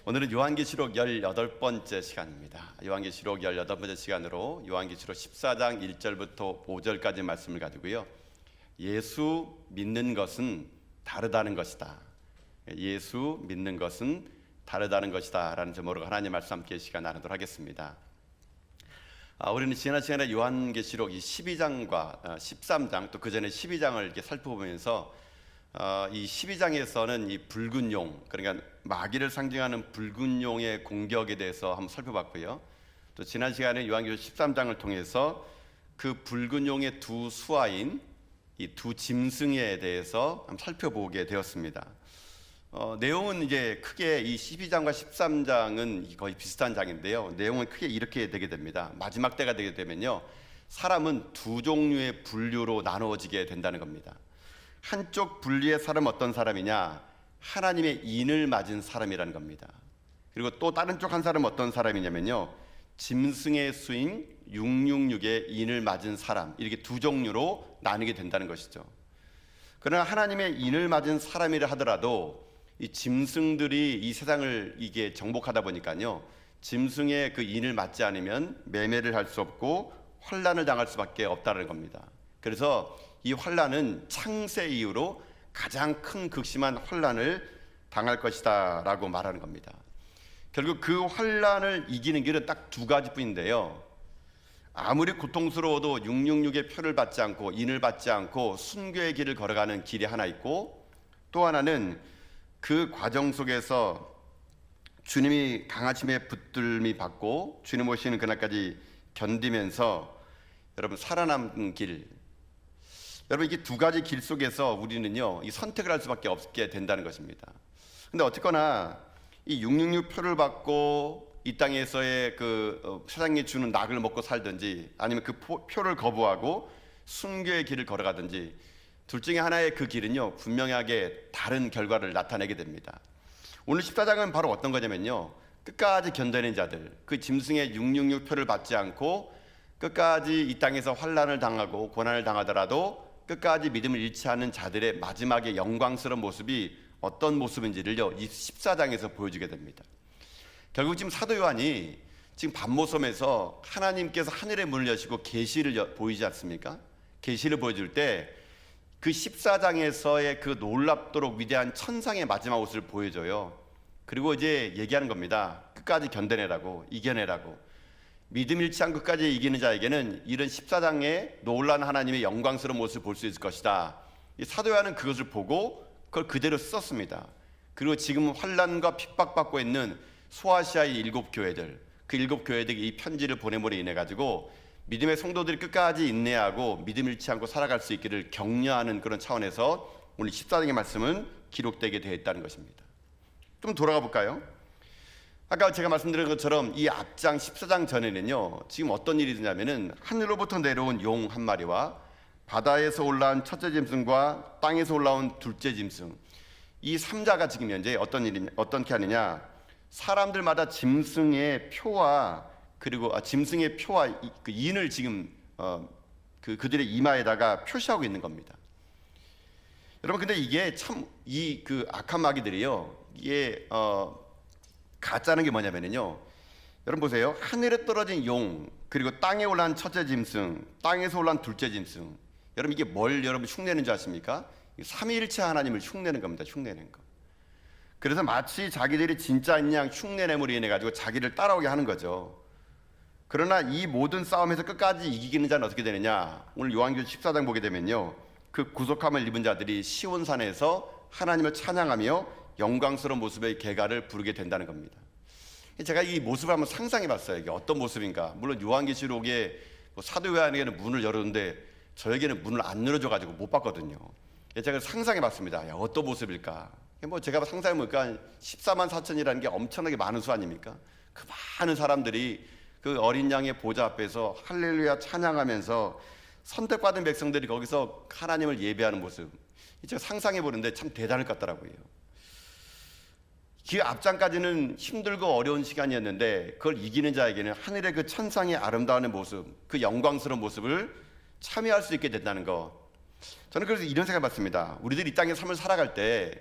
오늘은 요한계시록 18번째 시간입니다. 요한계시록 18번째 시간으로 요한계시록 14장 1절부터 5절까지 말씀을 가지고요. 예수 믿는 것은 다르다는 것이다. 예수 믿는 것은 다르다는 것이다 라는 제목으로 하나님 말씀 함께 시간 나누도록 하겠습니다. 우리는 지난 시간에 요한계시록 12장과 13장 또 그 전에 12장을 이렇게 살펴보면서 이 12장에서는 이 붉은 용, 그러니까 마귀를 상징하는 붉은 용의 공격에 대해서 한번 살펴봤고요. 또 지난 시간에 요한계시록 13장을 통해서 그 붉은 용의 두 수하인 이 두 짐승에 대해서 한번 살펴보게 되었습니다. 내용은 이제 크게 이 12장과 13장은 거의 비슷한 장인데요. 내용은 크게 이렇게 되게 됩니다. 마지막 때가 되게 되면요, 사람은 두 종류의 분류로 나누어지게 된다는 겁니다. 한쪽 분류의 사람은 어떤 사람이냐? 하나님의 인을 맞은 사람이라는 겁니다. 그리고 또 다른 쪽 한 사람은 어떤 사람이냐면요, 짐승의 수인 666의 인을 맞은 사람, 이렇게 두 종류로 나누게 된다는 것이죠. 그러나 하나님의 인을 맞은 사람이라 하더라도 이 짐승들이 이 세상을 이게 정복하다 보니까요, 짐승의 그 인을 맞지 않으면 매매를 할 수 없고 환난을 당할 수밖에 없다는 겁니다. 그래서 이 환난은 창세 이후로 가장 큰 극심한 환난을 당할 것이다 라고 말하는 겁니다. 결국 그 환난을 이기는 길은 딱 두 가지뿐인데요, 아무리 고통스러워도 666의 표를 받지 않고 인을 받지 않고 순교의 길을 걸어가는 길이 하나 있고, 또 하나는 그 과정 속에서 주님이 강하심에 붙들미 받고 주님 오시는 그날까지 견디면서 여러분 살아남는 길, 여러분 이게 두 가지 길 속에서 우리는요, 이 선택을 할 수밖에 없게 된다는 것입니다. 근데 어쨌거나 이 666 표를 받고 이 땅에서의 그 세상이 주는 낙을 먹고 살든지, 아니면 그 표를 거부하고 순교의 길을 걸어가든지, 둘 중에 하나의 그 길은요, 분명하게 다른 결과를 나타내게 됩니다. 오늘 14장은 바로 어떤 거냐면요, 끝까지 견뎌낸 자들, 그 짐승의 666 표를 받지 않고 끝까지 이 땅에서 환난을 당하고 고난을 당하더라도 끝까지 믿음을 잃지 않은 자들의 마지막에 영광스러운 모습이 어떤 모습인지를요, 이 14장에서 보여주게 됩니다. 결국 지금 사도 요한이 지금 밤모섬에서 하나님께서 하늘의 문을 여시고 계시를 보이지 않습니까? 계시를 보여줄 때 그 14장에서의 그 놀랍도록 위대한 천상의 마지막 모습을 보여줘요. 그리고 이제 얘기하는 겁니다. 끝까지 견뎌내라고, 이겨내라고. 믿음 잃지 않고 끝까지 이기는 자에게는 이런 14장의 놀라운 하나님의 영광스러운 모습을 볼 수 있을 것이다. 이 사도 요한은 그것을 보고 그걸 그대로 썼습니다. 그리고 지금 환난과 핍박받고 있는 소아시아의 7교회들, 그 7교회들이 이 편지를 보냄으로 인해 가지고 믿음의 성도들이 끝까지 인내하고 믿음 잃지 않고 살아갈 수 있기를 격려하는 그런 차원에서 오늘 14장의 말씀은 기록되게 되어 있다는 것입니다. 좀 돌아가 볼까요? 아까 제가 말씀드린 것처럼 이 앞장 14장 전에는요, 지금 어떤 일이 있냐면은 하늘로부터 내려온 용 한 마리와 바다에서 올라온 첫째 짐승과 땅에서 올라온 둘째 짐승, 이 3자가 지금 현재 어떻게 하느냐, 사람들마다 짐승의 표와 그리고 짐승의 표와 그 인을 지금 그들의 이마에다가 표시하고 있는 겁니다. 여러분, 근데 이게 참 이 그 악한 마귀들이요, 이게 가짜는 게 뭐냐면요, 여러분 보세요. 하늘에 떨어진 용, 그리고 땅에 올라온 첫째 짐승, 땅에서 올라온 둘째 짐승, 여러분 이게 뭘 여러분 흉내는 줄 아십니까? 삼위일체 하나님을 흉내는 겁니다. 흉내는 거. 그래서 마치 자기들이 진짜인 양 흉내냄으로 인해 가지고 자기를 따라오게 하는 거죠. 그러나 이 모든 싸움에서 끝까지 이기는 자는 어떻게 되느냐? 오늘 요한계시록 14장 보게 되면요, 그 구속함을 입은 자들이 시온산에서 하나님을 찬양하며 영광스러운 모습의 계가를 부르게 된다는 겁니다. 제가 이 모습을 한번 상상해 봤어요. 이게 어떤 모습인가. 물론 요한계시록에 사도 요한에게는 문을 열었는데 저에게는 문을 안 열어줘 가지고 못 봤거든요. 제가 상상해 봤습니다. 야, 어떤 모습일까? 뭐 제가 상상해 보니까 14만 4천이라는 게 엄청나게 많은 수 아닙니까? 그 많은 사람들이 그 어린 양의 보좌 앞에서 할렐루야 찬양하면서 선택받은 백성들이 거기서 하나님을 예배하는 모습, 제가 상상해 보는데 참 대단할 것 같더라고요. 그 앞장까지는 힘들고 어려운 시간이었는데 그걸 이기는 자에게는 하늘의 그 천상의 아름다운 모습, 그 영광스러운 모습을 참여할 수 있게 된다는 거. 저는 그래서 이런 생각을 받습니다. 우리들이 이 땅의 삶을 살아갈 때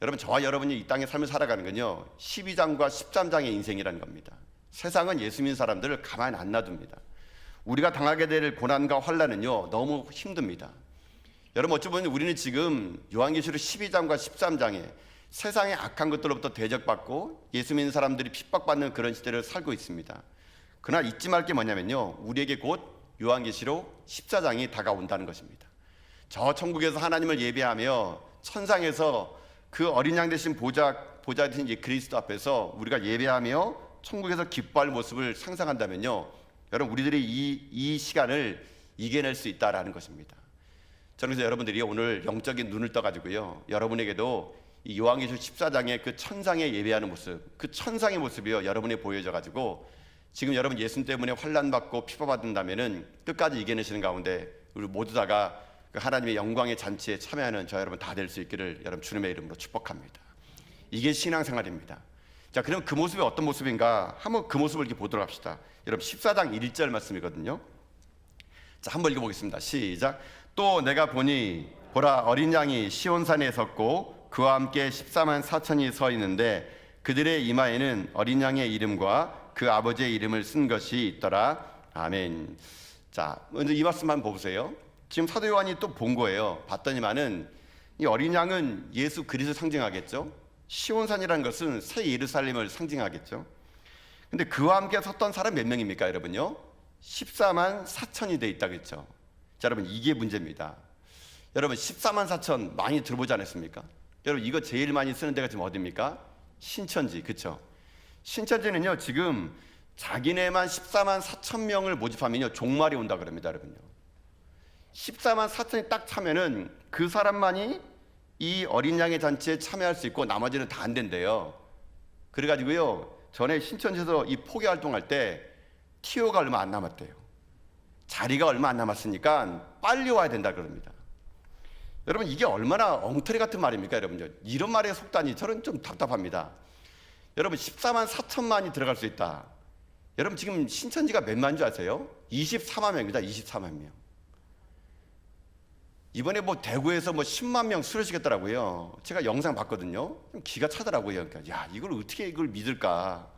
여러분, 저와 여러분이 이 땅에 삶을 살아가는 건요 12장과 13장의 인생이라는 겁니다. 세상은 예수 믿는 사람들을 가만히 안 놔둡니다. 우리가 당하게 될 고난과 환난은요 너무 힘듭니다. 여러분, 어찌 보면 우리는 지금 요한계시록 12장과 13장에 세상의 악한 것들로부터 대적받고 예수 믿는 사람들이 핍박받는 그런 시대를 살고 있습니다. 그러나 잊지 말 게 뭐냐면요, 우리에게 곧 요한계시록 14장이 다가온다는 것입니다. 저 천국에서 하나님을 예배하며 천상에서 그 어린 양 되신 보좌 되신 그리스도 앞에서 우리가 예배하며 천국에서 기뻐할 모습을 상상한다면요, 여러분, 우리들이 이 시간을 이겨낼 수 있다라는 것입니다. 저는 그래서 여러분들이 오늘 영적인 눈을 떠가지고요, 여러분에게도 이 요한계시록 14장의 그 천상에 예배하는 모습, 그 천상의 모습이요 여러분에 보여져가지고 지금 여러분 예수 때문에 환난받고 핍박받는다면은 끝까지 이겨내시는 가운데 우리 모두 다가 그 하나님의 영광의 잔치에 참여하는 저 여러분 다 될 수 있기를 여러분 주님의 이름으로 축복합니다. 이게 신앙생활입니다. 자, 그럼 그 모습이 어떤 모습인가 한번 그 모습을 이렇게 보도록 합시다. 여러분 14장 1절 말씀이거든요. 자, 한번 읽어보겠습니다. 시작. 또 내가 보니 보라, 어린 양이 시온산에 섰고 그와 함께 14만 4천이 서 있는데 그들의 이마에는 어린 양의 이름과 그 아버지의 이름을 쓴 것이 있더라. 아멘. 자, 먼저 이 말씀만 보세요. 지금 사도 요한이 또 본 거예요. 봤더니만은 이 어린 양은 예수 그리스도를 상징하겠죠. 시온산이라는 것은 새 예루살렘을 상징하겠죠. 근데 그와 함께 섰던 사람 몇 명입니까, 여러분요? 14만 4천이 돼 있다겠죠. 자, 여러분, 이게 문제입니다. 여러분, 14만 4천 많이 들어보지 않았습니까? 여러분, 이거 제일 많이 쓰는 데가 지금 어디입니까? 신천지, 그렇죠? 신천지는요 지금 자기네만 14만 4천 명을 모집하면요 종말이 온다 그럽니다. 여러분요, 14만 4천이 딱 차면은 그 사람만이 이 어린 양의 잔치에 참여할 수 있고 나머지는 다 안 된대요. 그래가지고요 전에 신천지에서 이 포교 활동할 때 티오가 얼마 안 남았대요. 자리가 얼마 안 남았으니까 빨리 와야 된다 그럽니다. 여러분, 이게 얼마나 엉터리 같은 말입니까? 여러분요, 이런 말에 속다니 저는 좀 답답합니다. 여러분, 14만 4천만이 들어갈 수 있다. 여러분, 지금 신천지가 몇만 줄 아세요? 24만 명입니다. 24만 명. 이번에 뭐 대구에서 뭐 10만 명 수료시켰더라고요. 제가 영상 봤거든요. 기가 차더라고요. 그러니까 야, 이걸 어떻게 이걸 믿을까?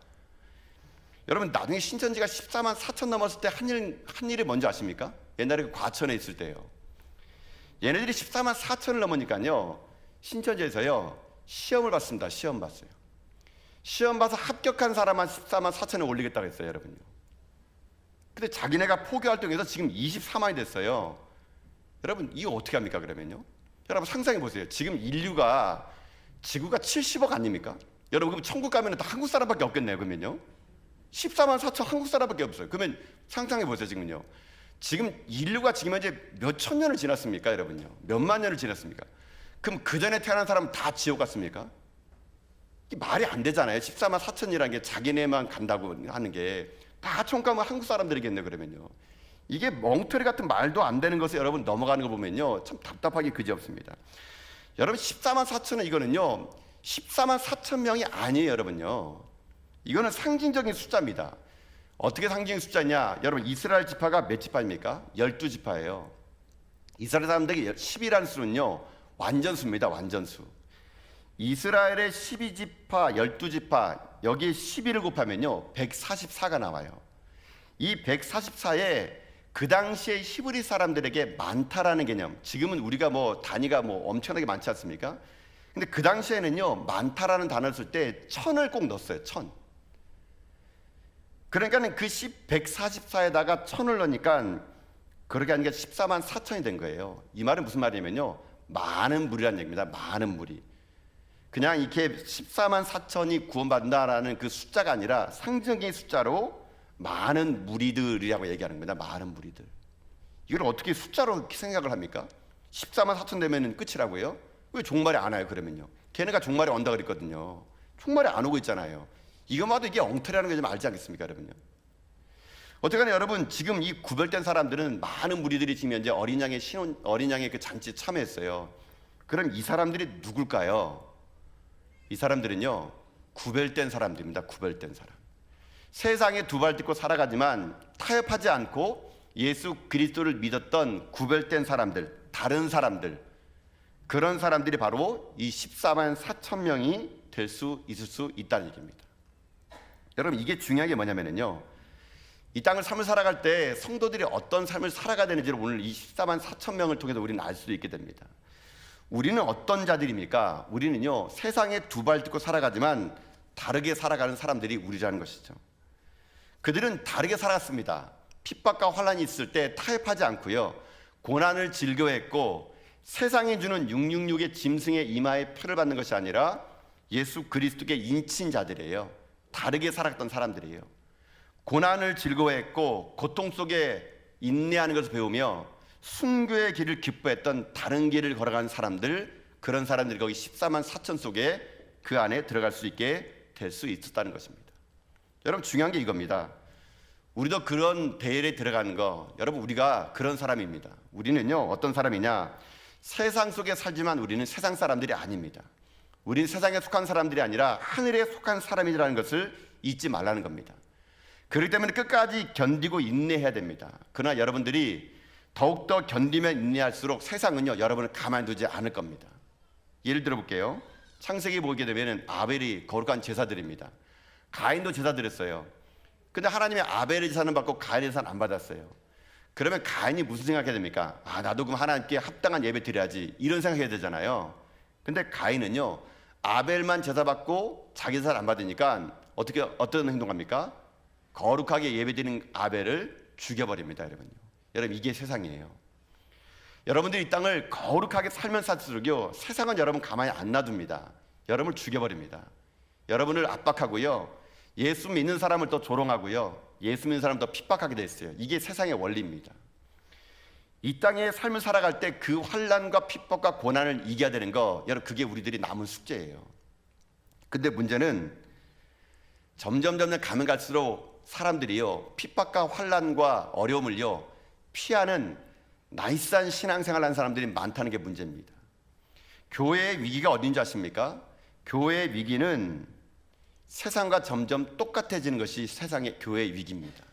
여러분, 나중에 신천지가 14만 4천 넘었을 때 한 일이 뭔지 아십니까? 옛날에 그 과천에 있을 때요. 얘네들이 14만 4천을 넘으니까요 신천지에서요 시험을 봤습니다. 시험 봤어요. 시험 봐서 합격한 사람만 14만 4천에 올리겠다고 했어요. 여러분요, 근데 자기네가 포교 활동해서 지금 24만이 됐어요. 여러분, 이거 어떻게 합니까? 그러면요, 여러분 상상해 보세요. 지금 인류가 지구가 70억 아닙니까? 여러분, 그럼 천국 가면 다 한국 사람밖에 없겠네요. 그러면요 14만 4천 한국 사람밖에 없어요. 그러면 상상해 보세요. 지금 인류가 지금 현재 몇 천 년을 지났습니까? 여러분요, 몇만 년을 지났습니까? 그럼 그 전에 태어난 사람은 다 지옥 갔습니까? 이게 말이 안 되잖아요. 14만 4천이라는 게 자기네만 간다고 하는 게 다 천국 가면 한국 사람들이겠네요. 그러면요, 이게 멍터리 같은 말도 안 되는 것을 여러분 넘어가는 거 보면요 참 답답하기 그지없습니다. 여러분, 14만 4천은 이거는요 14만 4천 명이 아니에요. 여러분요, 이거는 상징적인 숫자입니다. 어떻게 상징 숫자냐? 여러분, 이스라엘 지파가 몇 지파입니까? 12지파예요. 이스라엘 사람들에게 10이라는 수는요 완전수입니다. 완전수. 이스라엘의 12지파, 12지파 여기에 12를 곱하면요 144가 나와요. 이 144에 그 당시에 히브리 사람들에게 많다라는 개념, 지금은 우리가 뭐 단위가 뭐 엄청나게 많지 않습니까? 근데 그 당시에는요 많다라는 단어를 쓸 때 천을 꼭 넣었어요. 천. 그러니까 그 144에다가 천을 넣으니까 그렇게 하니까 14만 4천이 된 거예요. 이 말은 무슨 말이냐면요 많은 무리라는 얘기입니다. 많은 무리. 그냥 이렇게 14만 4천이 구원받는다라는 그 숫자가 아니라 상징적인 숫자로 많은 무리들이라고 얘기하는 겁니다. 많은 무리들. 이걸 어떻게 숫자로 생각을 합니까? 14만 4천 되면 끝이라고요? 왜 종말에 안 와요? 그러면요, 걔네가 종말에 온다 그랬거든요. 종말에 안 오고 있잖아요. 이것만 해도 이게 엉터리라는 걸 좀 알지 않겠습니까? 여러분요, 어쨌거나 여러분, 지금 이 구별된 사람들은 많은 무리들이 지금 현재 어린 양의 그 잔치에 참여했어요. 그럼 이 사람들이 누굴까요? 이 사람들은요 구별된 사람들입니다. 구별된 사람. 세상에 두 발 딛고 살아가지만 타협하지 않고 예수 그리스도를 믿었던 구별된 사람들, 다른 사람들, 그런 사람들이 바로 이 14만 4천 명이 될 수 있을 수 있다는 얘기입니다. 여러분, 이게 중요한 게 뭐냐면요, 이 땅을 삶을 살아갈 때 성도들이 어떤 삶을 살아가야 되는지를 오늘 이 14만 4천 명을 통해서 우리는 알 수 있게 됩니다. 우리는 어떤 자들입니까? 우리는요, 세상에 두 발 딛고 살아가지만 다르게 살아가는 사람들이 우리라는 것이죠. 그들은 다르게 살았습니다. 핍박과 환란이 있을 때 타협하지 않고요, 고난을 즐겨했고 세상이 주는 666의 짐승의 이마에 표를 받는 것이 아니라 예수 그리스도께 인친 자들이에요. 다르게 살았던 사람들이에요. 고난을 즐거워했고 고통 속에 인내하는 것을 배우며 순교의 길을 기뻐했던 다른 길을 걸어가는 사람들, 그런 사람들이 거기 14만 4천 속에 그 안에 들어갈 수 있게 될 수 있었다는 것입니다. 여러분, 중요한 게 이겁니다. 우리도 그런 대열에 들어가는 거, 여러분, 우리가 그런 사람입니다. 우리는요, 어떤 사람이냐, 세상 속에 살지만 우리는 세상 사람들이 아닙니다. 우리는 세상에 속한 사람들이 아니라 하늘에 속한 사람이라는 것을 잊지 말라는 겁니다. 그렇기 때문에 끝까지 견디고 인내해야 됩니다. 그러나 여러분들이 더욱더 견디면 인내할수록 세상은요, 여러분을 가만두지 않을 겁니다. 예를 들어 볼게요. 창세기 보게 되면 아벨이 거룩한 제사드립니다. 가인도 제사 드렸어요. 근데 하나님이 아벨의 제사는 받고 가인의 제사는 안 받았어요. 그러면 가인이 무슨 생각해야 됩니까? 나도 그럼 하나님께 합당한 예배 드려야지, 이런 생각해야 되잖아요. 근데 가인은요, 아벨만 제사 받고 자기 제사를 안 받으니까 어떤 행동합니까? 거룩하게 예배드리는 아벨을 죽여버립니다. 여러분, 이게 세상이에요. 여러분들이 이 땅을 거룩하게 살면 살수록요, 세상은 여러분 가만히 안 놔둡니다. 여러분을 죽여버립니다. 여러분을 압박하고요, 예수 믿는 사람을 더 조롱하고요, 예수 믿는 사람을 더 핍박하게 돼 있어요. 이게 세상의 원리입니다. 이 땅의 삶을 살아갈 때 그 환난과 핍박과 고난을 이겨야 되는 거, 여러분, 그게 우리들이 남은 숙제예요. 근데 문제는 점점 가면 갈수록 사람들이요, 핍박과 환난과 어려움을요 피하는 나이스한 신앙생활을 하는 사람들이 많다는 게 문제입니다. 교회의 위기가 어딘지 아십니까? 교회의 위기는 세상과 점점 똑같아지는 것이 세상의 교회의 위기입니다.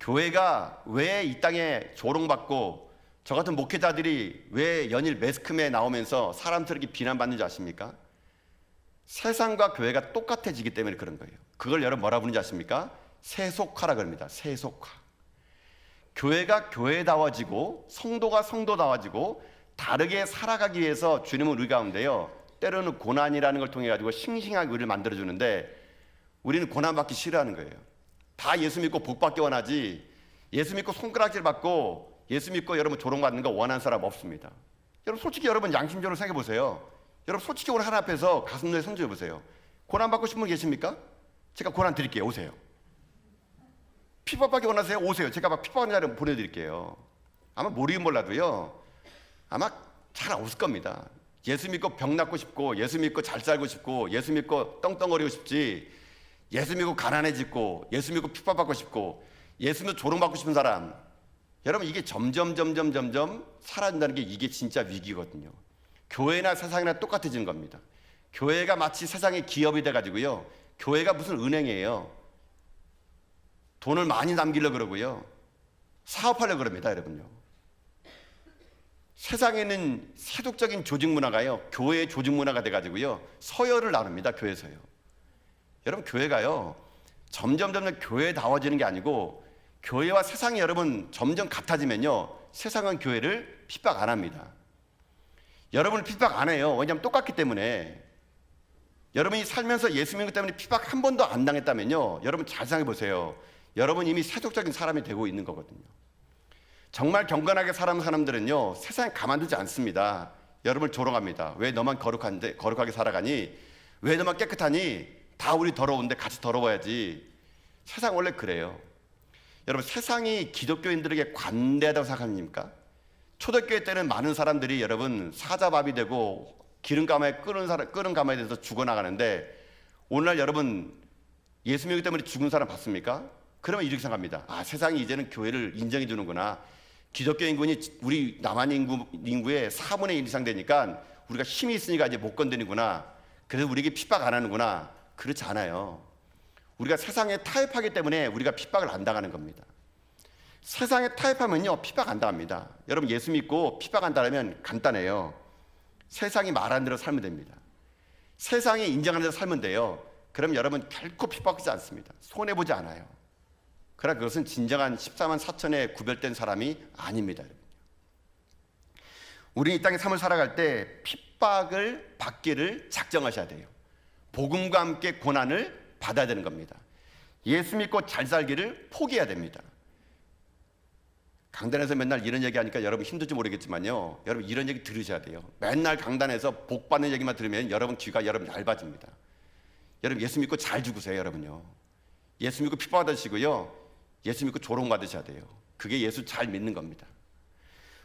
교회가 왜 이 땅에 조롱받고 저 같은 목회자들이 왜 연일 매스컴에 나오면서 사람들에게 비난받는지 아십니까? 세상과 교회가 똑같아지기 때문에 그런 거예요. 그걸 여러분 뭐라 부르는지 아십니까? 세속화라 그럽니다. 세속화. 교회가 교회다워지고 성도가 성도다워지고 다르게 살아가기 위해서 주님은 우리 가운데요, 때로는 고난이라는 걸 통해 가지고 싱싱하게 우리를 만들어주는데 우리는 고난받기 싫어하는 거예요. 다 예수 믿고 복 받기 원하지, 예수 믿고 손가락질 받고 예수 믿고 여러분 조롱받는 거 원하는 사람 없습니다. 여러분, 솔직히 여러분 양심적으로 생각해 보세요. 여러분, 솔직히 오늘 하나님 앞에서 가슴 내에 손질해 보세요. 고난 받고 싶은 분 계십니까? 제가 고난 드릴게요. 오세요. 핍박받기 원하세요? 오세요. 제가 막 핍박하는 자를 보내드릴게요. 아마 모르긴 몰라도요, 아마 잘 없을 겁니다. 예수 믿고 병 낫고 싶고, 예수 믿고 잘 살고 싶고, 예수 믿고 떵떵거리고 싶지, 예수 믿고 가난해지고, 예수 믿고 핍박받고 싶고, 예수 믿고 조롱받고 싶은 사람, 여러분, 이게 점점 사라진다는 게 이게 진짜 위기거든요. 교회나 세상이나 똑같아지는 겁니다. 교회가 마치 세상의 기업이 돼가지고요, 교회가 무슨 은행이에요. 돈을 많이 남기려고 그러고요, 사업하려고 그럽니다. 여러분요, 세상에는 세속적인 조직 문화가요, 교회의 조직 문화가 돼가지고요, 서열을 나눕니다. 교회에서요. 여러분, 교회가요 점점 교회다워지는 게 아니고, 교회와 세상이 여러분 점점 같아지면요, 세상은 교회를 핍박 안 합니다. 여러분을 핍박 안 해요. 왜냐하면 똑같기 때문에. 여러분이 살면서 예수 믿기 때문에 핍박 한 번도 안 당했다면요, 여러분 잘 생각해 보세요. 여러분 이미 세속적인 사람이 되고 있는 거거든요. 정말 경건하게 사는 사람들은요, 세상에 가만두지 않습니다. 여러분을 조롱합니다. 왜 너만 거룩하게 살아가니? 왜 너만 깨끗하니? 다 우리 더러운데 같이 더러워야지. 세상 원래 그래요. 여러분, 세상이 기독교인들에게 관대하다고 생각합니까? 초대교회 때는 많은 사람들이 여러분 사자밥이 되고 기름감에 끓은 감에 대해서 죽어나가는데, 오늘날 여러분 예수 믿기 때문에 죽은 사람 봤습니까? 그러면 이렇게 생각합니다. 세상이 이제는 교회를 인정해 주는구나. 기독교 인구는 우리 남한 인구의 4분의 1 이상 되니까 우리가 힘이 있으니까 이제 못 건드리구나. 그래서 우리에게 핍박 안 하는구나. 그렇지 않아요. 우리가 세상에 타협하기 때문에 우리가 핍박을 안 당하는 겁니다. 세상에 타협하면요, 핍박 안 당합니다. 여러분, 예수 믿고 핍박 안 당하면 간단해요. 세상이 말하는 대로 살면 됩니다. 세상이 인정하는 대로 살면 돼요. 그럼 여러분 결코 핍박하지 않습니다. 손해보지 않아요. 그러나 그것은 진정한 14만 4천에 구별된 사람이 아닙니다. 우리는 이 땅의 삶을 살아갈 때 핍박을 받기를 작정하셔야 돼요. 복음과 함께 고난을 받아야 되는 겁니다. 예수 믿고 잘 살기를 포기해야 됩니다. 강단에서 맨날 이런 얘기하니까 여러분 힘들지 모르겠지만요, 여러분 이런 얘기 들으셔야 돼요. 맨날 강단에서 복 받는 얘기만 들으면 여러분 귀가 여러분 얇아집니다. 여러분 예수 믿고 잘 죽으세요. 여러분요, 예수 믿고 핍박 받으시고요, 예수 믿고 조롱 받으셔야 돼요. 그게 예수 잘 믿는 겁니다.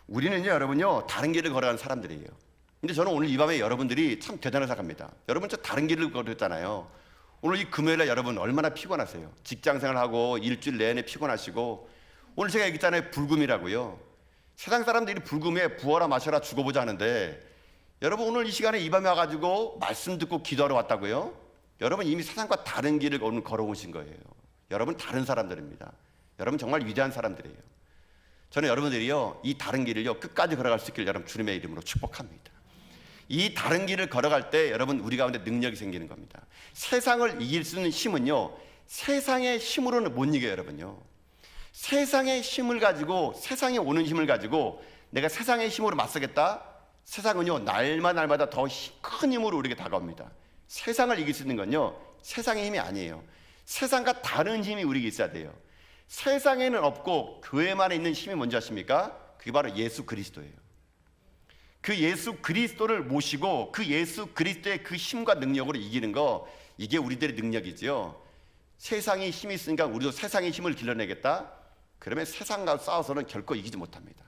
우리는요, 여러분요, 다른 길을 걸어가는 사람들이에요. 근데 저는 오늘 이 밤에 여러분들이 참 대단하다고 생각합니다. 여러분 저 다른 길을 걸었잖아요. 오늘 이 금요일에 여러분 얼마나 피곤하세요. 직장생활하고 일주일 내내 피곤하시고, 오늘 제가 얘기했잖아요, 불금이라고요. 세상 사람들이 불금에 부어라 마셔라 죽어보자 하는데, 여러분 오늘 이 시간에 이 밤에 와가지고 말씀 듣고 기도하러 왔다고요? 여러분 이미 세상과 다른 길을 오늘 걸어오신 거예요. 여러분 다른 사람들입니다. 여러분 정말 위대한 사람들이에요. 저는 여러분들이요, 이 다른 길을요 끝까지 걸어갈 수 있기를 여러분 주님의 이름으로 축복합니다. 이 다른 길을 걸어갈 때 여러분 우리 가운데 능력이 생기는 겁니다. 세상을 이길 수 있는 힘은요, 세상의 힘으로는 못 이겨요. 여러분요, 세상의 힘을 가지고, 세상에 오는 힘을 가지고 내가 세상의 힘으로 맞서겠다? 세상은요 날마다 더 큰 힘으로 우리에게 다가옵니다. 세상을 이길 수 있는 건요 세상의 힘이 아니에요. 세상과 다른 힘이 우리에게 있어야 돼요. 세상에는 없고 교회만에 있는 힘이 뭔지 아십니까? 그게 바로 예수 그리스도예요. 그 예수 그리스도를 모시고 그 예수 그리스도의 그 힘과 능력으로 이기는 거, 이게 우리들의 능력이죠. 세상이 힘이 있으니까 우리도 세상의 힘을 길러내겠다? 그러면 세상과 싸워서는 결코 이기지 못합니다.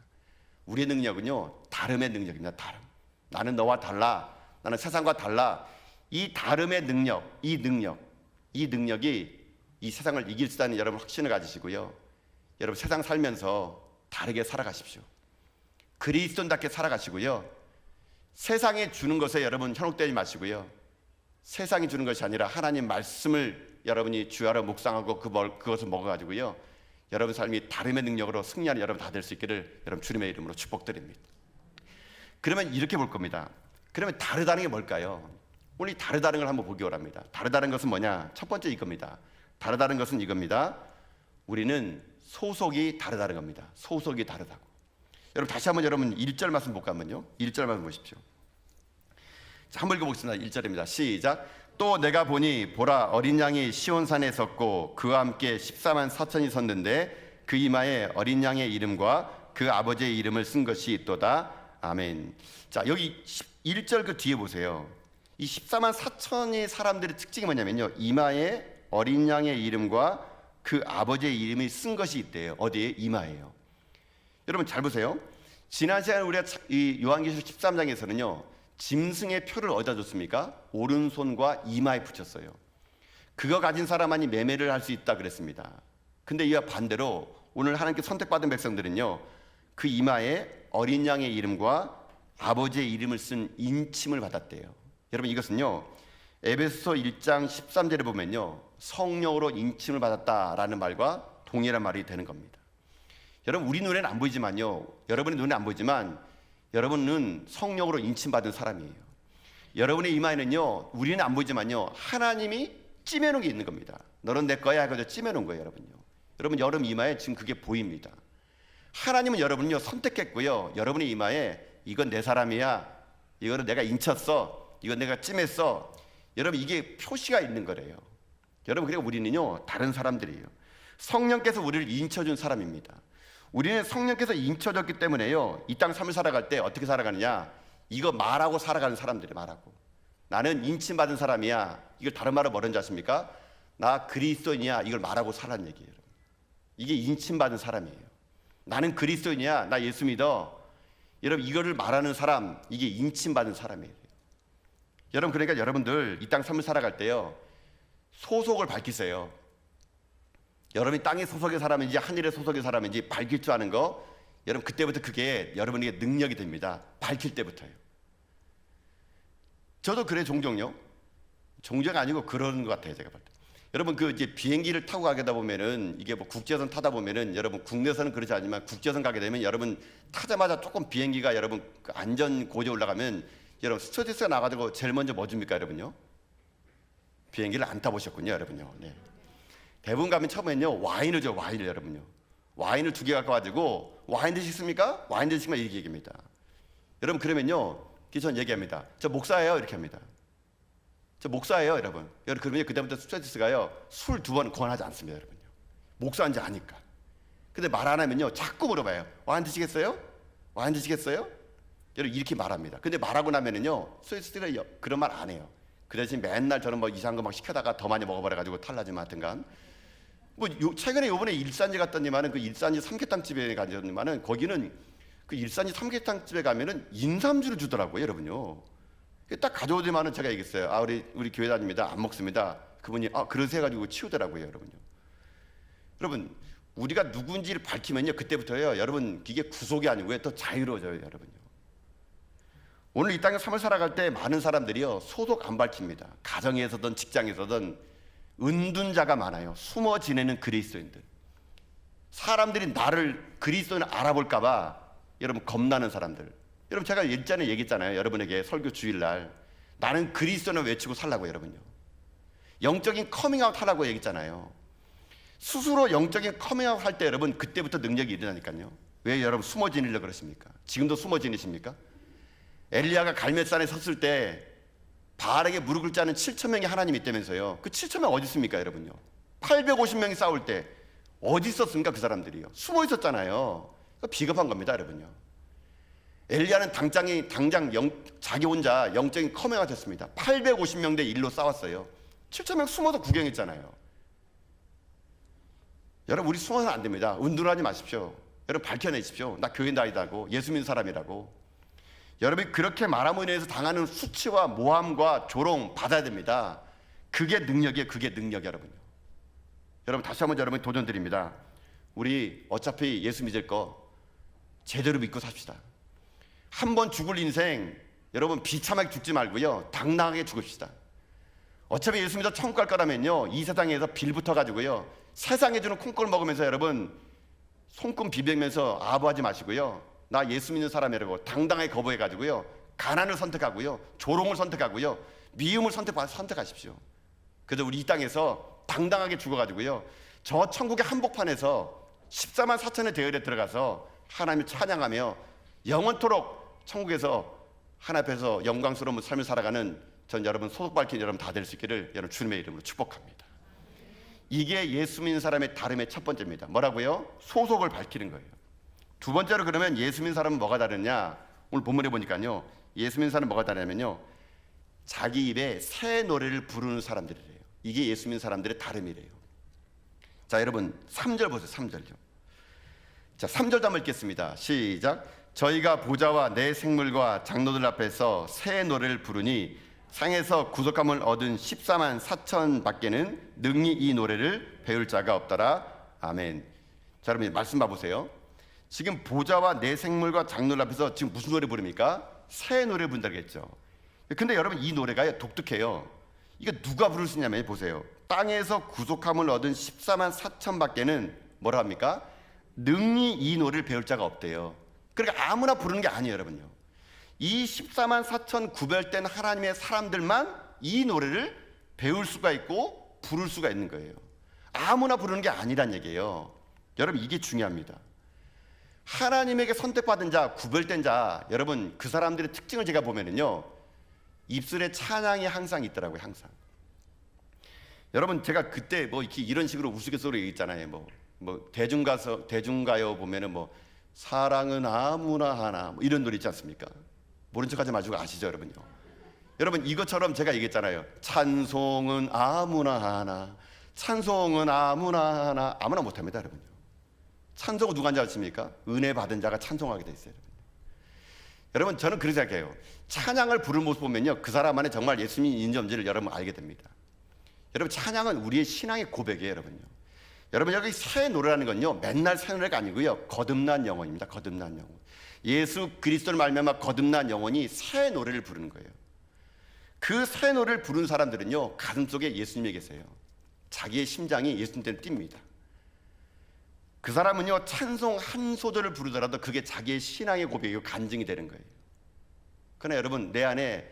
우리의 능력은요 다름의 능력입니다. 다름. 나는 너와 달라. 나는 세상과 달라. 이 다름의 능력, 이 능력이 이 세상을 이길 수 있다는 여러분 확신을 가지시고요, 여러분 세상 살면서 다르게 살아가십시오. 그리스도인답게 살아가시고요, 세상에 주는 것에 여러분 현혹되지 마시고요, 세상이 주는 것이 아니라 하나님 말씀을 여러분이 주야로 묵상하고 그것을 먹어가지고요, 여러분 삶이 다름의 능력으로 승리하는 여러분 다 될 수 있기를 여러분 주님의 이름으로 축복드립니다. 그러면 이렇게 볼 겁니다. 그러면 다르다는 게 뭘까요? 오늘 이 다르다는 걸 한번 보기 원합니다. 다르다는 것은 뭐냐? 첫 번째 이겁니다. 다르다는 것은 이겁니다. 우리는 소속이 다르다는 겁니다. 소속이 다르다고. 여러분 다시 한번 여러분 1절 말씀 볼까 한번요. 1절 말씀 보십시오. 자, 한번 읽어보겠습니다. 1절입니다. 시작. 또 내가 보니 보라, 어린 양이 시온산에 섰고 그와 함께 14만 4천이 섰는데 그 이마에 어린 양의 이름과 그 아버지의 이름을 쓴 것이 있도다. 아멘. 자, 여기 1절 그 뒤에 보세요. 이 14만 4천의 사람들의 특징이 뭐냐면요, 이마에 어린 양의 이름과 그 아버지의 이름이 쓴 것이 있대요. 어디에? 이마에요. 여러분 잘 보세요. 지난 시간에 우리가 이 요한계시록 13장에서는요 짐승의 표를 어디다 줬습니까? 오른손과 이마에 붙였어요. 그거 가진 사람만이 매매를 할 수 있다 그랬습니다. 근데 이와 반대로 오늘 하나님께 선택받은 백성들은요 그 이마에 어린 양의 이름과 아버지의 이름을 쓴 인침을 받았대요. 여러분 이것은요 에베소서 1장 13절에 보면요 성령으로 인침을 받았다라는 말과 동일한 말이 되는 겁니다. 여러분 우리 눈에는 안 보이지만요, 여러분의 눈에 안 보이지만 여러분은 성령으로 인침받은 사람이에요. 여러분의 이마에는요 우리는 안 보이지만요 하나님이 찜해놓은 게 있는 겁니다. 너는 내 거야 하고 찜해놓은 거예요. 여러분 여러분 이마에 지금 그게 보입니다. 하나님은 여러분요 선택했고요, 여러분의 이마에 이건 내 사람이야, 이거는 내가 인쳤어, 이건 내가 찜했어, 여러분 이게 표시가 있는 거래요. 여러분 그러니까 우리는요 다른 사람들이에요. 성령께서 우리를 인쳐준 사람입니다. 우리는 성령께서 인쳐졌기 때문에요 이 땅 삶을 살아갈 때 어떻게 살아가느냐, 이거 말하고 살아가는 사람들이 말하고, 나는 인침받은 사람이야, 이걸 다른 말로 뭐라는지 아십니까? 나 그리스도인이야, 이걸 말하고 살라는 얘기예요. 이게 인침받은 사람이에요. 나는 그리스도인이야, 나 예수 믿어, 여러분 이거를 말하는 사람, 이게 인침받은 사람이에요. 여러분 그러니까 여러분들 이 땅 삶을 살아갈 때요 소속을 밝히세요. 여러분이 땅의 소속의 사람인지 하늘의 소속의 사람인지 밝힐 줄 아는 거, 여러분 그때부터 그게 여러분에게 능력이 됩니다. 밝힐 때부터요. 저도 그래 종종요. 종종 아니고 그런 것 같아요. 제가 볼 때. 여러분 그 이제 비행기를 타고 가다 보면은 이게 뭐 국제선 타다 보면은 여러분 국내선은 그렇지 않지만 국제선 가게 되면 여러분 타자마자 조금 비행기가 여러분 그 안전 고지에 올라가면 여러분 스튜어디스가 나가지고 제일 먼저 뭐 줍니까 여러분요? 비행기를 안 타보셨군요 여러분요. 네. 대부분 가면 처음에는요 와인을 줘. 와인을 여러분요. 와인을 2개 갖고 와가지고 와인 드시겠습니까? 와인 드시면 이렇게 얘기합니다. 여러분 그러면요 전 얘기합니다. 저 목사예요 이렇게 합니다. 저 목사예요 여러분. 그러면 그다음부터 스튜어디스가요 술 2번 권하지 않습니다 여러분요. 목사인지 아니까. 근데 말 안 하면요 자꾸 물어봐요. 와인 드시겠어요? 와인 드시겠어요? 여러분 이렇게 말합니다. 근데 말하고 나면은요 스튜어디스가 그런 말 안 해요. 그 대신 맨날 저는 뭐 이상한 거 막 시켜다가 더 많이 먹어버려가지고 탈라지만 하여튼간 뭐 최근에 요번에 일산지 갔더니만은 그 일산지 삼계탕집에 가더니만은 거기는 그 일산지 삼계탕집에 가면은 인삼주를 주더라고요 여러분요. 딱 가져오더니만은 제가 얘기했어요. 아 우리 교회 다닙니다. 안 먹습니다. 그분이 그러세요 가지고 치우더라고요 여러분요. 여러분 우리가 누군지를 밝히면요 그때부터요 여러분 이게 구속이 아니고요 더 자유로워져요 여러분요. 오늘 이 땅에 삶을 살아갈 때 많은 사람들이요 소속 안 밝힙니다. 가정에서든 직장에서든 은둔자가 많아요. 숨어 지내는 그리스도인들. 사람들이 나를 그리스도인을 알아볼까 봐 여러분 겁나는 사람들. 여러분 제가 예전에 얘기했잖아요. 여러분에게 설교 주일날 나는 그리스도인을 외치고 살라고 여러분요. 영적인 커밍아웃 하라고 얘기했잖아요. 스스로 영적인 커밍아웃 할 때 여러분 그때부터 능력이 일어나니까요. 왜 여러분 숨어 지내려고 그러십니까? 지금도 숨어 지내십니까? 엘리야가 갈멜산에 섰을 때 바알에게 무릎 꿇지 않은 7,000명의 하나님이 있다면서요. 그 7,000명 어디 있습니까 여러분요? 850명이 싸울 때 어디 있었습니까 그 사람들이요? 숨어 있었잖아요. 비겁한 겁니다 여러분요. 엘리야는 당장 자기 혼자 영적인 커밍아웃 했습니다. 850명 대 1로 싸웠어요. 7,000명 숨어서 구경했잖아요. 여러분 우리 숨어서는 안 됩니다. 은둔하지 마십시오. 여러분 밝혀내십시오. 나 교회 다니다고 예수 믿는 사람이라고. 여러분이 그렇게 말함으로 인해서 당하는 수치와 모함과 조롱 받아야 됩니다. 그게 능력이에요. 그게 능력 여러분요. 여러분 다시 한번 여러분 도전드립니다. 우리 어차피 예수 믿을 거 제대로 믿고 삽시다. 한 번 죽을 인생 여러분 비참하게 죽지 말고요 당당하게 죽읍시다. 어차피 예수 믿어 천국 갈 거라면요 이 세상에서 빌붙어 가지고요 세상에 주는 콩고를 먹으면서 여러분 손금 비비면서 아부하지 마시고요 나 예수 믿는 사람이라고 당당하게 거부해 가지고요 가난을 선택하고요 조롱을 선택하고요 미움을 선택하십시오. 그래서 우리 이 땅에서 당당하게 죽어 가지고요 저 천국의 한복판에서 14만 4천의 대열에 들어가서 하나님을 찬양하며 영원토록 천국에서 하나님 앞에서 영광스러운 삶을 살아가는 전 여러분 소속 밝힌 여러분 다 될 수 있기를 여러분 주님의 이름으로 축복합니다. 이게 예수 믿는 사람의 다름의 첫 번째입니다. 뭐라고요? 소속을 밝히는 거예요. 두 번째로 그러면 예수 믿는 사람은 뭐가 다르냐? 오늘 본문에 보니까요 예수 믿는 사람은 뭐가 다르냐면요 자기 입에 새 노래를 부르는 사람들이래요. 이게 예수 믿는 사람들의 다름이래요. 자 여러분 3절 보세요. 3절요. 자 3절도 한번 읽겠습니다. 시작. 저희가 보좌와 내 생물과 장로들 앞에서 새 노래를 부르니 상에서 구속함을 얻은 14만 4천 밖에는 능히 이 노래를 배울 자가 없더라. 아멘. 자 여러분 말씀 봐보세요. 지금 보좌와 내 생물과 장로들 앞에서 지금 무슨 노래 부릅니까? 새 노래 부른다겠죠. 근데 여러분 이 노래가 독특해요. 이거 누가 부를 수 있냐면 보세요. 땅에서 구속함을 얻은 14만 4천 밖에는 뭐라 합니까? 능히 이 노래를 배울 자가 없대요. 그러니까 아무나 부르는 게 아니에요 여러분요. 이 14만 4천 구별된 하나님의 사람들만 이 노래를 배울 수가 있고 부를 수가 있는 거예요. 아무나 부르는 게 아니란 얘기예요. 여러분 이게 중요합니다. 하나님에게 선택받은 자, 구별된 자, 여러분 그 사람들의 특징을 제가 보면은요 입술에 찬양이 항상 있더라고요. 항상. 여러분 제가 그때 뭐 이런 식으로 우스갯소리 얘기했잖아요. 뭐 대중가요 보면은 뭐 사랑은 아무나 하나 뭐 이런 노래 있지 않습니까? 모른 척하지 마시고 아시죠 여러분요. 여러분 이것처럼 제가 얘기했잖아요. 찬송은 아무나 하나, 찬송은 아무나 하나. 아무나 못합니다 여러분요. 찬송은 누가 한지 아십니까? 은혜 받은 자가 찬송하게 돼 있어요. 여러분 저는 그렇게 생각해요. 찬양을 부르는 모습 보면요 그 사람 안에 정말 예수님이 있는지 없는지를 여러분 알게 됩니다. 여러분 찬양은 우리의 신앙의 고백이에요 여러분요. 여러분 여기 새 노래라는 건요 맨날 새 노래가 아니고요 거듭난 영혼입니다. 거듭난 영혼. 예수 그리스도를 말미암아 거듭난 영혼이 새 노래를 부르는 거예요. 그 새 노래를 부르는 사람들은요 가슴속에 예수님이 계세요. 자기의 심장이 예수님 때문에 뜁니다. 그 사람은요 찬송 한 소절을 부르더라도 그게 자기의 신앙의 고백이고 간증이 되는 거예요. 그러나 여러분, 내 안에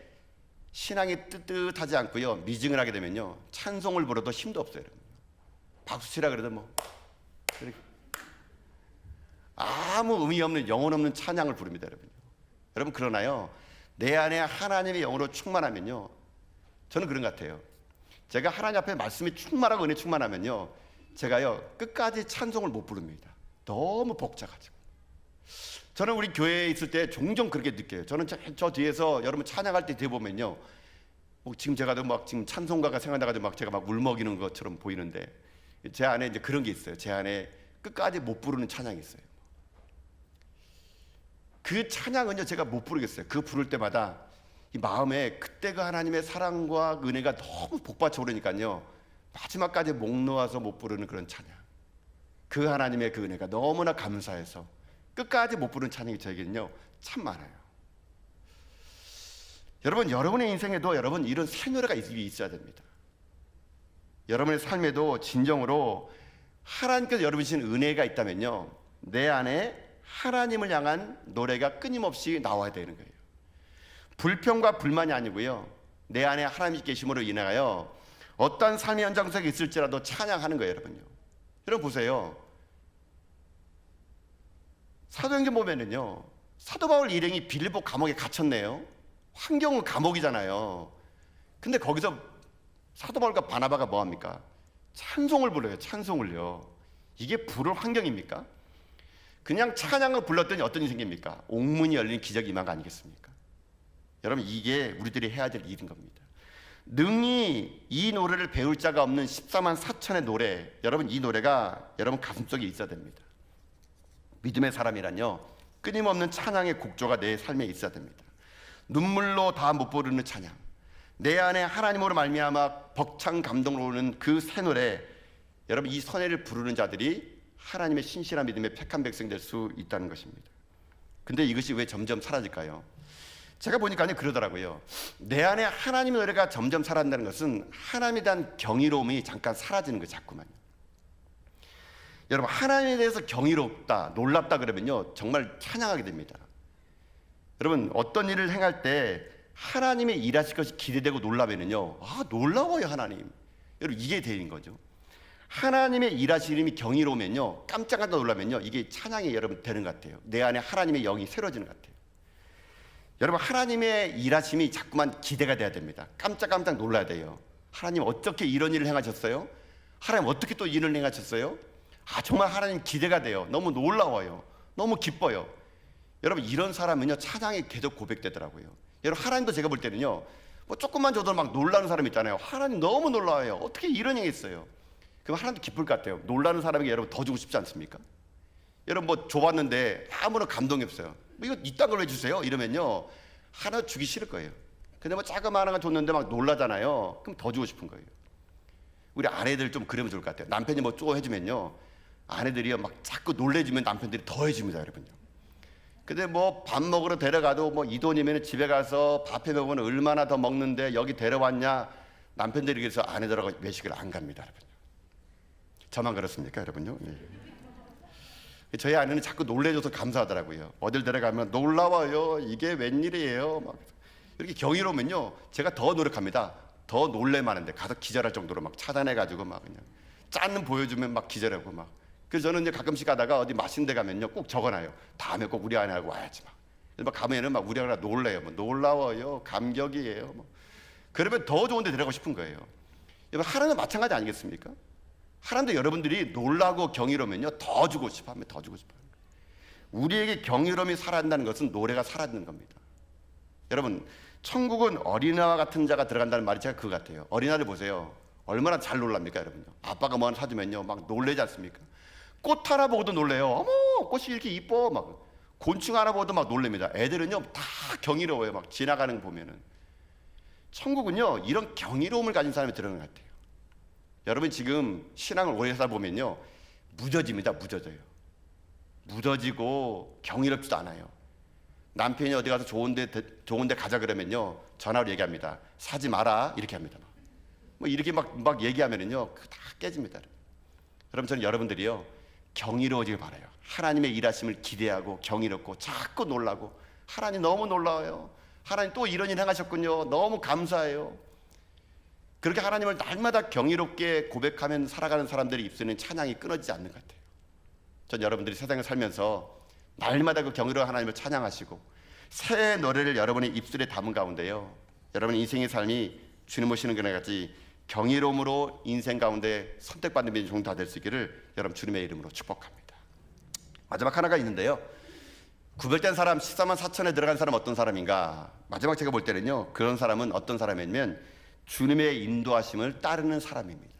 신앙이 뜨뜻하지 않고요, 미증을 하게 되면요, 찬송을 불어도 힘도 없어요. 여러분. 박수 치라 그래도 뭐 아무 의미 없는, 영혼 없는 찬양을 부릅니다. 여러분, 그러나요, 내 안에 하나님의 영으로 충만하면요, 저는 그런 것 같아요. 제가 하나님 앞에 말씀이 충만하고 은혜 충만하면요, 제가요 끝까지 찬송을 못 부릅니다. 너무 벅차가지고. 저는 우리 교회에 있을 때 종종 그렇게 느껴요. 저는 저 뒤에서 여러분 찬양할 때 뒤에 보면요, 지금 제가 막 지금 찬송가가 생각나가지고 막 제가 막 울먹이는 것처럼 보이는데, 제 안에 이제 그런 게 있어요. 제 안에 끝까지 못 부르는 찬양이 있어요. 그 찬양은요 제가 못 부르겠어요. 그 부를 때마다 이 마음에 그때 그 하나님의 사랑과 은혜가 너무 복받쳐 오르니까요, 마지막까지 목 놓아서 못 부르는 그런 찬양, 그 하나님의 그 은혜가 너무나 감사해서 끝까지 못 부르는 찬양이 저에게는요 참 많아요. 여러분, 여러분의 인생에도 여러분 이런 새 노래가 있어야 됩니다. 여러분의 삶에도 진정으로 하나님께서 여러분 주신 은혜가 있다면요, 내 안에 하나님을 향한 노래가 끊임없이 나와야 되는 거예요. 불평과 불만이 아니고요, 내 안에 하나님이 계심으로 인하여 어떤 삶의 현장 속에 있을지라도 찬양하는 거예요. 여러분요, 여러분 보세요. 사도행전 보면은요, 사도 바울 일행이 빌립보 감옥에 갇혔네요. 환경은 감옥이잖아요. 근데 거기서 사도 바울과 바나바가 뭐 합니까? 찬송을 불러요. 찬송을요. 이게 부를 환경입니까? 그냥 찬양을 불렀더니 어떤 일이 생깁니까? 옥문이 열린 기적이 임한 거 아니겠습니까? 여러분, 이게 우리들이 해야 될 일인 겁니다. 능히 이 노래를 배울 자가 없는 14만 4천의 노래, 여러분 이 노래가 여러분 가슴속에 있어야 됩니다. 믿음의 사람이란요, 끊임없는 찬양의 곡조가 내 삶에 있어야 됩니다. 눈물로 다 못 부르는 찬양, 내 안에 하나님으로 말미암아 벅찬 감동을 오는 그 새 노래, 여러분 이 선회를 부르는 자들이 하나님의 신실한 믿음의 택한 백성 될 수 있다는 것입니다. 근데 이것이 왜 점점 사라질까요? 제가 보니까 그러더라고요. 내 안에 하나님의 노래가 점점 사라진다는 것은 하나님에 대한 경이로움이 잠깐 사라지는 거예요. 자꾸만요. 여러분, 하나님에 대해서 경이롭다, 놀랍다 그러면요 정말 찬양하게 됩니다. 여러분, 어떤 일을 행할 때 하나님의 일하실 것이 기대되고 놀라면은요, 놀라워요 하나님. 여러분, 이게 되는 거죠. 하나님의 일하시림이 경이로우면요, 깜짝깜짝 놀라면요, 이게 찬양이 여러분 되는 것 같아요. 내 안에 하나님의 영이 새로워지는 것 같아요. 여러분, 하나님의 일하심이 자꾸만 기대가 돼야 됩니다. 깜짝깜짝 놀라야 돼요. 하나님 어떻게 이런 일을 행하셨어요? 하나님 어떻게 또 일을 행하셨어요? 정말 하나님 기대가 돼요. 너무 놀라워요. 너무 기뻐요. 여러분, 이런 사람은요 찬양이 계속 고백되더라고요. 여러분, 하나님도 제가 볼 때는요, 뭐 조금만 줘도 막 놀라는 사람 있잖아요. 하나님 너무 놀라워요. 어떻게 이런 일이 있어요? 그럼 하나님도 기쁠 것 같아요. 놀라는 사람에게 여러분 더 주고 싶지 않습니까? 여러분, 뭐 줘봤는데 아무런 감동이 없어요. 뭐 이거 이딴 걸 왜 주세요? 이러면요 하나 주기 싫을 거예요. 근데 뭐 자그마한 거 줬는데 막 놀라잖아요. 그럼 더 주고 싶은 거예요. 우리 아내들 좀 그러면 좋을 것 같아요. 남편이 뭐 쪼 해주면요, 아내들이요 막 자꾸 놀래주면 남편들이 더 해줍니다. 여러분요. 근데 뭐 밥 먹으러 데려가도 뭐 이 돈이면 집에 가서 밥해 먹으면 얼마나 더 먹는데 여기 데려왔냐, 남편들이 그래서 아내들하고 외식을 안 갑니다. 여러분요. 저만 그렇습니까? 여러분요. 네. 저희 아내는 자꾸 놀래줘서 감사하더라고요. 어딜 데려가면 놀라워요. 이게 웬일이에요. 막 이렇게 경이로우면요 제가 더 노력합니다. 더 놀래만한데 가서 기절할 정도로 막 차단해가지고 막 그냥 짠 보여주면 막 기절하고 막. 그래서 저는 이제 가끔씩 가다가 어디 맛있는 데 가면요 꼭 적어놔요. 다음에 꼭 우리 아내하고 와야지 막. 그래서 막 가면은 막 우리 아내가 놀래요. 뭐 놀라워요. 감격이에요. 뭐. 그러면 더 좋은 데 데려가고 싶은 거예요. 여러분, 하나님은 마찬가지 아니겠습니까? 하나님도 여러분들이 놀라고 경이로우면요 더 주고 싶어 하면 더 주고 싶어요. 우리에게 경이로움이 사라진다는 것은 노래가 사라지는 겁니다. 여러분, 천국은 어린아이와 같은 자가 들어간다는 말이 제가 그거 같아요. 어린아이를 보세요. 얼마나 잘 놀랍니까 여러분요. 아빠가 뭐 하나 사주면요 막 놀래지 않습니까? 꽃 하나 보고도 놀래요. 어머, 꽃이 이렇게 이뻐. 막 곤충 하나 보고도 막 놀랍니다. 애들은요 다 경이로워요. 막 지나가는 거 보면은. 천국은요 이런 경이로움을 가진 사람이 들어가는 것 같아요. 여러분, 지금 신앙을 오래 하다 보면요 무뎌집니다. 무뎌져요. 무뎌지고 경이롭지도 않아요. 남편이 어디 가서 좋은데 가자 그러면요 전화로 얘기합니다. 사지 마라 이렇게 합니다. 뭐 이렇게 막 얘기하면은요 다 깨집니다. 그럼 저는 여러분들이요 경이로워지길 바라요. 하나님의 일하심을 기대하고 경이롭고 자꾸 놀라고, 하나님 너무 놀라워요. 하나님 또 이런 일 행하셨군요. 너무 감사해요. 그렇게 하나님을 날마다 경이롭게 고백하면 살아가는 사람들의 입술에는 찬양이 끊어지지 않는 것 같아요. 전 여러분들이 세상을 살면서 날마다 그 경이로운 하나님을 찬양하시고 새 노래를 여러분의 입술에 담은 가운데요, 여러분의 인생의 삶이 주님 오시는 그날 같이 경이로움으로 인생 가운데 선택받는 민중 다 될 수 있기를 여러분 주님의 이름으로 축복합니다. 마지막 하나가 있는데요, 구별된 사람 14만 4천에 들어간 사람 어떤 사람인가? 마지막 제가 볼 때는요, 그런 사람은 어떤 사람이냐면 주님의 인도하심을 따르는 사람입니다.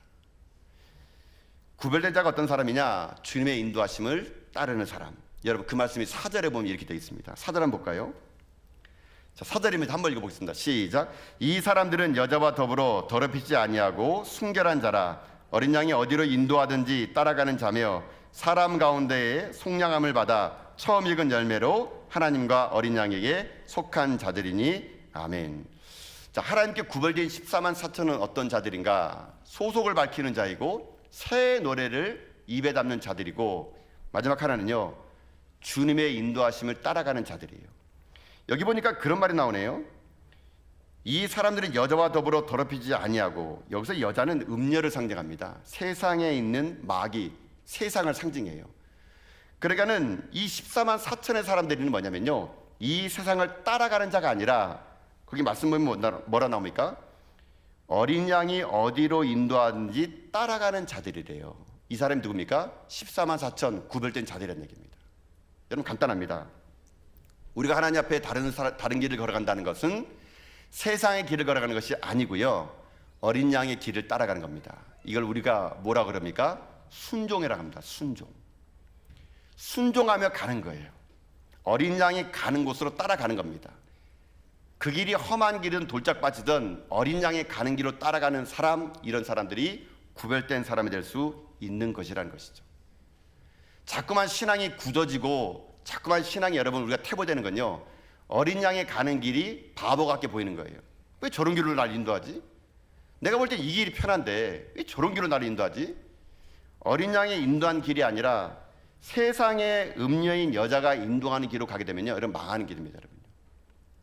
구별된 자가 어떤 사람이냐? 주님의 인도하심을 따르는 사람. 여러분 그 말씀이 4절에 보면 이렇게 되어 있습니다. 4절 한번 볼까요? 자, 4절입니다. 한번 읽어보겠습니다. 시작. 이 사람들은 여자와 더불어 더럽히지 아니하고 순결한 자라. 어린 양이 어디로 인도하든지 따라가는 자며 사람 가운데에 속량함을 받아 처음 익은 열매로 하나님과 어린 양에게 속한 자들이니 아멘. 자, 하나님께 구별된 14만 4천은 어떤 자들인가? 소속을 밝히는 자이고 새 노래를 입에 담는 자들이고, 마지막 하나는요, 주님의 인도하심을 따라가는 자들이에요. 여기 보니까 그런 말이 나오네요. 이 사람들은 여자와 더불어 더럽히지 아니하고, 여기서 여자는 음녀를 상징합니다. 세상에 있는 마귀, 세상을 상징해요. 그러니까는 이 14만 4천의 사람들은 뭐냐면요, 이 세상을 따라가는 자가 아니라, 거기 말씀 보면 뭐라 나옵니까? 어린 양이 어디로 인도하는지 따라가는 자들이래요. 이 사람이 누굽니까? 14만 4천 구별된 자들이라는 얘기입니다. 여러분 간단합니다. 우리가 하나님 앞에 다른 길을 걸어간다는 것은 세상의 길을 걸어가는 것이 아니고요, 어린 양의 길을 따라가는 겁니다. 이걸 우리가 뭐라 그럽니까? 순종이라고 합니다. 순종하며 가는 거예요. 어린 양이 가는 곳으로 따라가는 겁니다. 그 길이 험한 길은 돌짝 빠지던 어린 양이 가는 길로 따라가는 사람, 이런 사람들이 구별된 사람이 될 수 있는 것이라는 것이죠. 자꾸만 신앙이 굳어지고 자꾸만 신앙이 여러분 우리가 퇴보되는 건요, 어린 양이 가는 길이 바보 같게 보이는 거예요. 왜 저런 길로 날 인도하지? 내가 볼 때 이 길이 편한데 왜 저런 길로 나를 인도하지? 어린 양이 인도한 길이 아니라 세상의 음녀인 여자가 인도하는 길로 가게 되면요, 여러분 망하는 길입니다, 여러분.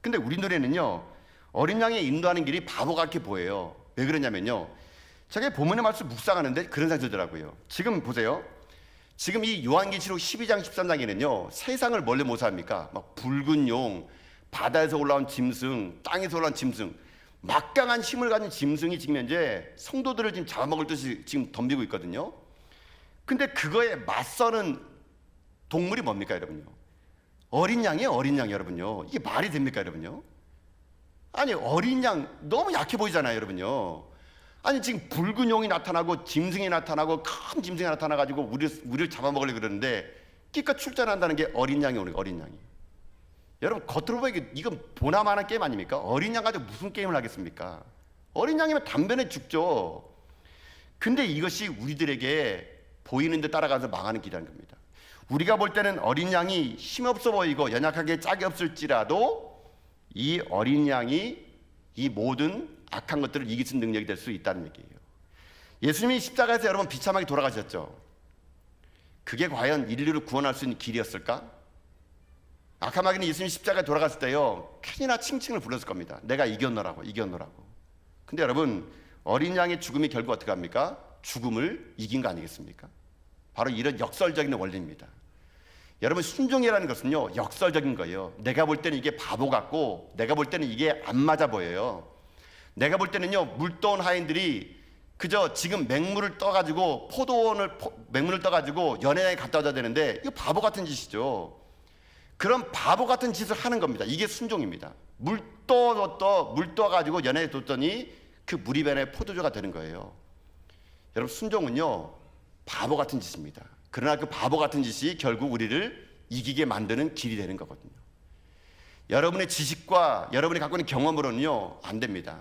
근데 우리 노래는요, 어린 양이 인도하는 길이 바보 같게 보여요. 왜 그러냐면요, 제가 본문의 말씀 묵상하는데 그런 생각이 들더라고요. 지금 보세요. 지금 이 요한계시록 12장 13장에는요 세상을 뭘로 모사합니까? 막 붉은 용, 바다에서 올라온 짐승, 땅에서 올라온 짐승, 막강한 힘을 가진 짐승이 지금 현재 성도들을 지금 잡아먹을 듯이 지금 덤비고 있거든요. 근데 그거에 맞서는 동물이 뭡니까, 여러분요? 어린 양이에요, 어린 양, 여러분요. 이게 말이 됩니까, 여러분요? 아니, 어린 양 너무 약해 보이잖아요, 여러분요. 아니, 지금 붉은 용이 나타나고 짐승이 나타나고 큰 짐승이 나타나가지고 우리를 잡아먹으려고 그러는데 기껏 출전한다는 게 어린 양이 오는 거예요, 어린 양이. 여러분 겉으로 보기에 이건 보나마나 게임 아닙니까? 어린 양 가지고 무슨 게임을 하겠습니까? 어린 양이면 단번에 죽죠. 근데 이것이 우리들에게 보이는 데 따라가서 망하는 길이라는 겁니다. 우리가 볼 때는 어린 양이 힘없어 보이고 연약하게 짝이 없을지라도 이 어린 양이 이 모든 악한 것들을 이길 수 있는 능력이 될 수 있다는 얘기예요. 예수님이 십자가에서 여러분 비참하게 돌아가셨죠. 그게 과연 인류를 구원할 수 있는 길이었을까? 악한 마귀는 예수님이 십자가에 돌아갔을 때요 캔이나 칭칭을 불렀을 겁니다. 내가 이겼노라고. 근데 여러분 어린 양의 죽음이 결국 어떻게 합니까? 죽음을 이긴 거 아니겠습니까? 바로 이런 역설적인 원리입니다. 여러분 순종이라는 것은요 역설적인 거예요. 내가 볼 때는 이게 바보 같고 내가 볼 때는 이게 안 맞아 보여요. 내가 볼 때는요 물떠온 하인들이 그저 지금 맹물을 떠가지고 맹물을 떠가지고 연회장에 갖다 줘야 되는데 이거 바보 같은 짓이죠. 그런 바보 같은 짓을 하는 겁니다. 이게 순종입니다. 물 떠가지고 연회에 뒀더니 그 물이 변해 포도주가 되는 거예요. 여러분 순종은요 바보 같은 짓입니다. 그러나 그 바보 같은 짓이 결국 우리를 이기게 만드는 길이 되는 거거든요. 여러분의 지식과 여러분이 갖고 있는 경험으로는요 안 됩니다.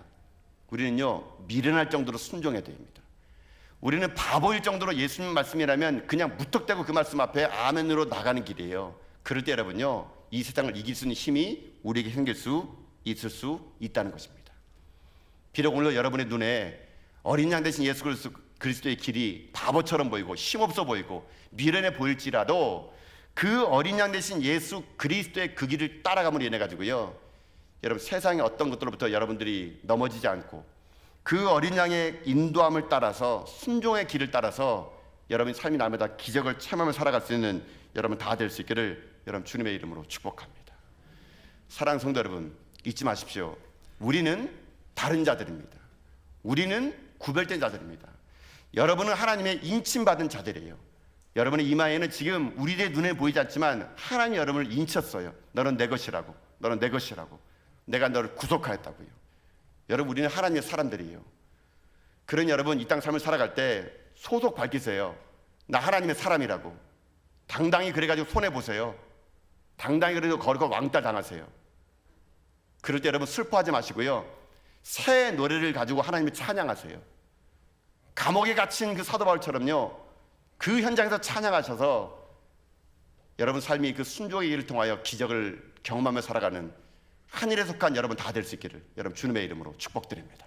우리는요 미련할 정도로 순종해야 됩니다. 우리는 바보일 정도로 예수님 말씀이라면 그냥 무턱대고 그 말씀 앞에 아멘으로 나가는 길이에요. 그럴 때 여러분요 이 세상을 이길 수 있는 힘이 우리에게 생길 수 있을 수 있다는 것입니다. 비록 오늘 여러분의 눈에 어린 양 대신 예수 그리스도의 길이 바보처럼 보이고 힘없어 보이고 미련해 보일지라도 그 어린 양 대신 예수 그리스도의 그 길을 따라감으로 인해 가지고요 여러분 세상의 어떤 것들로부터 여러분들이 넘어지지 않고 그 어린 양의 인도함을 따라서 순종의 길을 따라서 여러분 삶이 날마다 기적을 체험하며 살아갈 수 있는 여러분 다 될 수 있기를 여러분 주님의 이름으로 축복합니다. 사랑하는 성도 여러분, 잊지 마십시오. 우리는 다른 자들입니다. 우리는 구별된 자들입니다. 여러분은 하나님의 인침받은 자들이에요. 여러분의 이마에는 지금 우리의 눈에 보이지 않지만 하나님이 여러분을 인쳤어요. 너는 내 것이라고. 너는 내 것이라고. 내가 너를 구속하였다고요. 여러분, 우리는 하나님의 사람들이에요. 그런 여러분, 이 땅 삶을 살아갈 때 소속 밝히세요. 나 하나님의 사람이라고. 당당히 그래가지고 손해보세요. 당당히 그래도 거리고 왕따 당하세요. 그럴 때 여러분 슬퍼하지 마시고요, 새 노래를 가지고 하나님을 찬양하세요. 감옥에 갇힌 그 사도 바울처럼요, 그 현장에서 찬양하셔서 여러분 삶이 그 순종의 길을 통하여 기적을 경험하며 살아가는 하늘에 속한 여러분 다 될 수 있기를 여러분 주님의 이름으로 축복드립니다.